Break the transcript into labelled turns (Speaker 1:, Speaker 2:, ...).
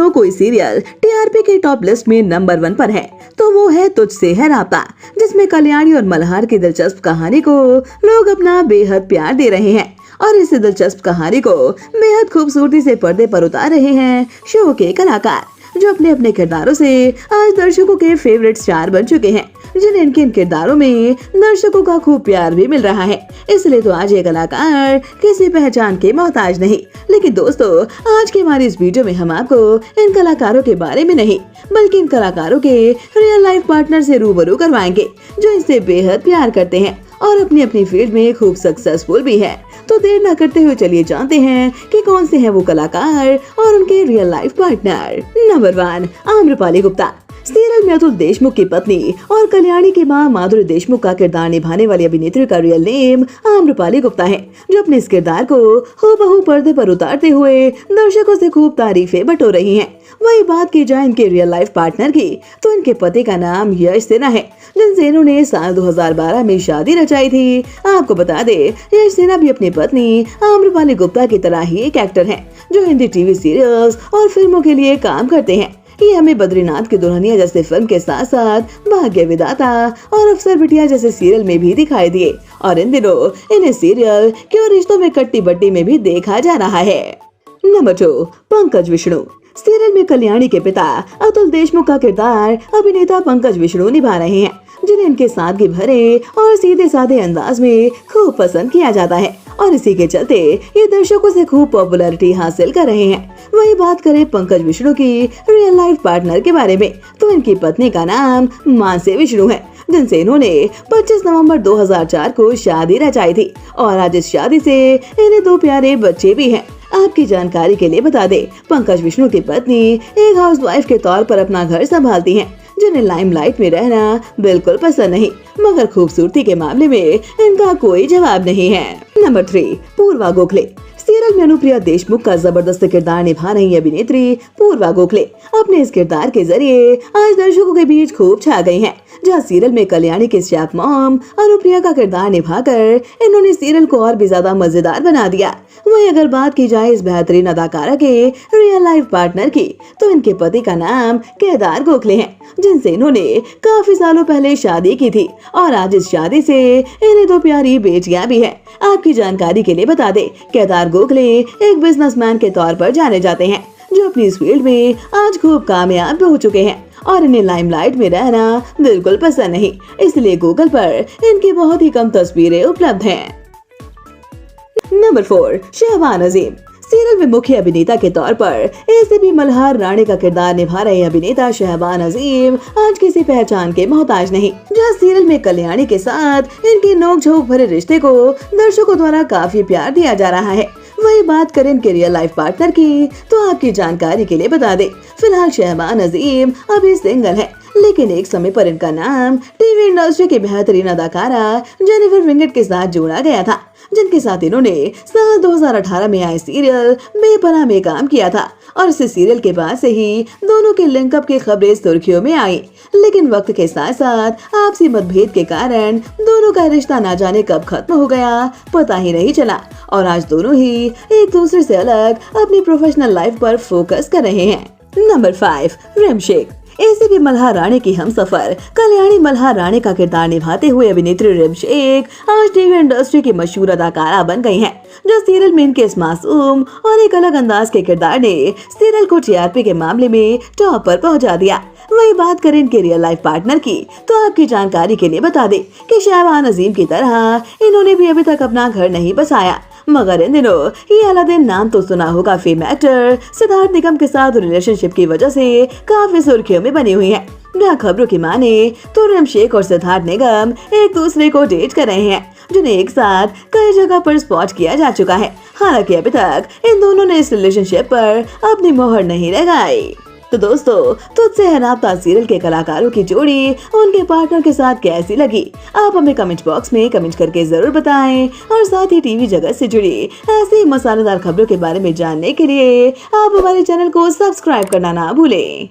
Speaker 1: दोस्तों कोई serial TRP के टॉप लिस्ट में नंबर 1 पर है तो वो है तुझसे है राब्ता, जिसमें कल्याणी और मल्हार की दिलचस्प कहानी को लोग अपना बेहद प्यार दे रहे हैं। और इस दिलचस्प कहानी को बेहद खूबसूरती से पर्दे पर उतार रहे हैं शो के कलाकार, जो अपने अपने किरदारों से आज दर्शकों के फेवरेट स्टार बन चुके हैं, जिन्हें इनके इन किरदारों में दर्शकों का खूब प्यार भी मिल रहा है। इसलिए तो आज ये कलाकार किसी पहचान के मोहताज नहीं। लेकिन दोस्तों, आज की हमारी इस वीडियो में हम आपको इन कलाकारों के बारे में नहीं बल्कि इन कलाकारों के रियल लाइफ पार्टनर से रूबरू करवाएंगे, जो इनसे बेहद प्यार करते हैं और अपनी अपनी फील्ड में खूब सक्सेसफुल भी है। तो देर न करते हुए चलिए जानते हैं कि कौन से हैं वो कलाकार और उनके real life partner. Number 1, Amrapali Gupta. Serial में अतुल देशमुख की पत्नी और कल्याणी की मां माधुरी देशमुख का किरदार निभाने वाली अभिनेत्री का रियल नेम आम्रपाली गुप्ता है, जो अपने इस किरदार को हूबहू पर्दे पर उतारते हुए दर्शकों से खूब तारीफें बटोर रही हैं। वही बात की जाए इनके रियल लाइफ पार्टनर की तो इनके पति का नाम यश सिन्हा है, जिनसे इन्होंने साल 2012 में शादी रचाई थी। आपको बता दे, यश सिन्हा भी अपनी पत्नी आम्रपाली गुप्ता की तरह ही एक एक्टर हैं, जो हिंदी टीवी सीरियल्स और फिल्मों के लिए काम करते हैं। ये हमें बद्रीनाथ की दुल्हनिया जैसे फिल्म के साथ साथ भाग्य विधाता और अफसर बिटिया जैसे सीरियल में भी दिखाई दिए और इन दिनों इन्हें सीरियल क्यों रिश्तों में कट्टी बट्टी में भी देखा जा रहा है। नंबर 2, पंकज विष्णु। सीरियल में कल्याणी के पिता अतुल देशमुख का किरदार अभिनेता पंकज विष्णु निभा रहे हैं, जिन्हें इनके सादगी भरे और सीधे साधे अंदाज में खूब पसंद किया जाता है और इसी के चलते ये दर्शकों से खूब पॉपुलैरिटी हासिल कर रहे हैं। वही बात करें पंकज विष्णु की रियल लाइफ पार्टनर के बारे में तो इनकी पत्नी का नाम मानसी विष्णु है, जिनसे इन्होंने 25 नवंबर 2004 को शादी रचाई थी और आज इस शादी से इन्हें 2 प्यारे बच्चे भी हैं। आपकी जानकारी के लिए बता दे, पंकज विष्णु की पत्नी एक हाउसवाइफ के तौर पर अपना घर संभालती हैं, जिन्हें लाइमलाइट में रहना बिल्कुल पसंद नहीं, मगर खूबसूरती के मामले में इनका कोई जवाब नहीं है। नंबर 3, पूर्वा गोखले। सीरियल में अनुप्रिया देशमुख का जबरदस्त किरदार निभा रही अभिनेत्री पूर्वा गोखले अपने इस किरदार के जरिए आज दर्शकों के बीच खूब छा गई हैं। जहां सीरियल में कल्याणी के स्टेप मॉम अनुप्रिया का किरदार निभाकर इन्होंने सीरियल को और भी ज्यादा मजेदार बना दिया। वहीं अगर बात की जाए इस बेहतरीन अदाकारा के रियल लाइफ पार्टनर की तो इनके पति का नाम केदार गोखले है, जिनसे इन्होंने काफी सालों पहले शादी की थी और आज इस शादी से इन्हें 2 प्यारी बेटियां भी हैं। आपकी जानकारी के लिए बता दे, केदार गोखले एक बिजनेसमैन के तौर पर जाने जाते हैं, जो अपनी इस फील्ड में आज खूब कामयाब हो चुके हैं और इन्हें लाइमलाइट में रहना बिल्कुल पसंद नहीं। इसलिए गूगल पर इनकी बहुत ही कम तस्वीरें उपलब्ध हैं। नंबर 4, शहबान अजीम। सीरियल में मुख्य अभिनेता के तौर पर एसीपी मल्हार राणे का किरदार निभा रहे अभिनेता शहबान अजीम आज किसी पहचान के मोहताज नहीं। जहां सीरियल में कल्याणी के साथ इनके नोक-झोंक भरे रिश्ते को दर्शकों द्वारा काफी प्यार दिया जा रहा है। वही बात करें इनके रियल लाइफ पार्टनर की तो आपकी जानकारी के लिए बता दे, फिलहाल शहबान अजीम अभी सिंगल है, लेकिन एक समय पर इनका नाम टीवी इंडस्ट्री की बेहतरीन अदाकारा जेनिफर विंगेट के साथ जोड़ा गया था, जिनके साथ इन्होंने साल 2018 में आए सीरियल बेपनाह में काम किया था और इस सीरियल के बाद से ही दोनों के लिंकअप की खबरें सुर्खियों में आई। लेकिन वक्त के साथ साथ आपसी मतभेद के कारण दोनों का रिश्ता ना जाने कब खत्म हो गया पता ही नहीं चला और आज दोनों ही एक दूसरे से अलग अपनी प्रोफेशनल लाइफ पर फोकस कर रहे हैं। नंबर 5, रिमशेक। एसीपी मल्हार राणे की हमसफर कल्याणी मल्हार राणे का किरदार निभाते हुए अभिनेत्री रिमशेक आज टीवी इंडस्ट्री की मशहूर अदाकारा बन गई हैं, जो सीरियल में इनके इस मासूम और एक अलग अंदाज के किरदार ने सीरियल को टीआरपी के मामले में टॉप पर पहुंचा दिया। वही बात करें इनके रियल लाइफ पार्टनर की तो आपकी जानकारी के लिए बता दे कि शहबान अजीम की तरह इन्होंने भी अभी तक अपना घर नहीं बसाया, मगर इन दिनों ये अलादीन नाम तो सुना होगा फेम एक्टर सिद्धार्थ निगम के साथ रिलेशनशिप की वजह से काफी सुर्खियों में बनी हुई है। जहाँ खबरों की माने तो रिमशेक और सिद्धार्थ निगम एक दूसरे को डेट कर रहे हैं, जिन्हें एक साथ कई जगह पर स्पॉट किया जा चुका है। हालांकि अभी तक इन दोनों ने इस रिलेशनशिप पर अपनी मोहर नहीं लगाई। तो दोस्तों, तुझसे है राब्ता सीरियल के कलाकारों की जोड़ी उनके पार्टनर के साथ कैसी लगी, आप हमें कमेंट बॉक्स में कमेंट करके जरूर बताएं और साथ ही टीवी जगत से जुड़ी ऐसी मसालेदार खबरों के बारे में जानने के लिए आप हमारे चैनल को सब्सक्राइब करना ना भूलें।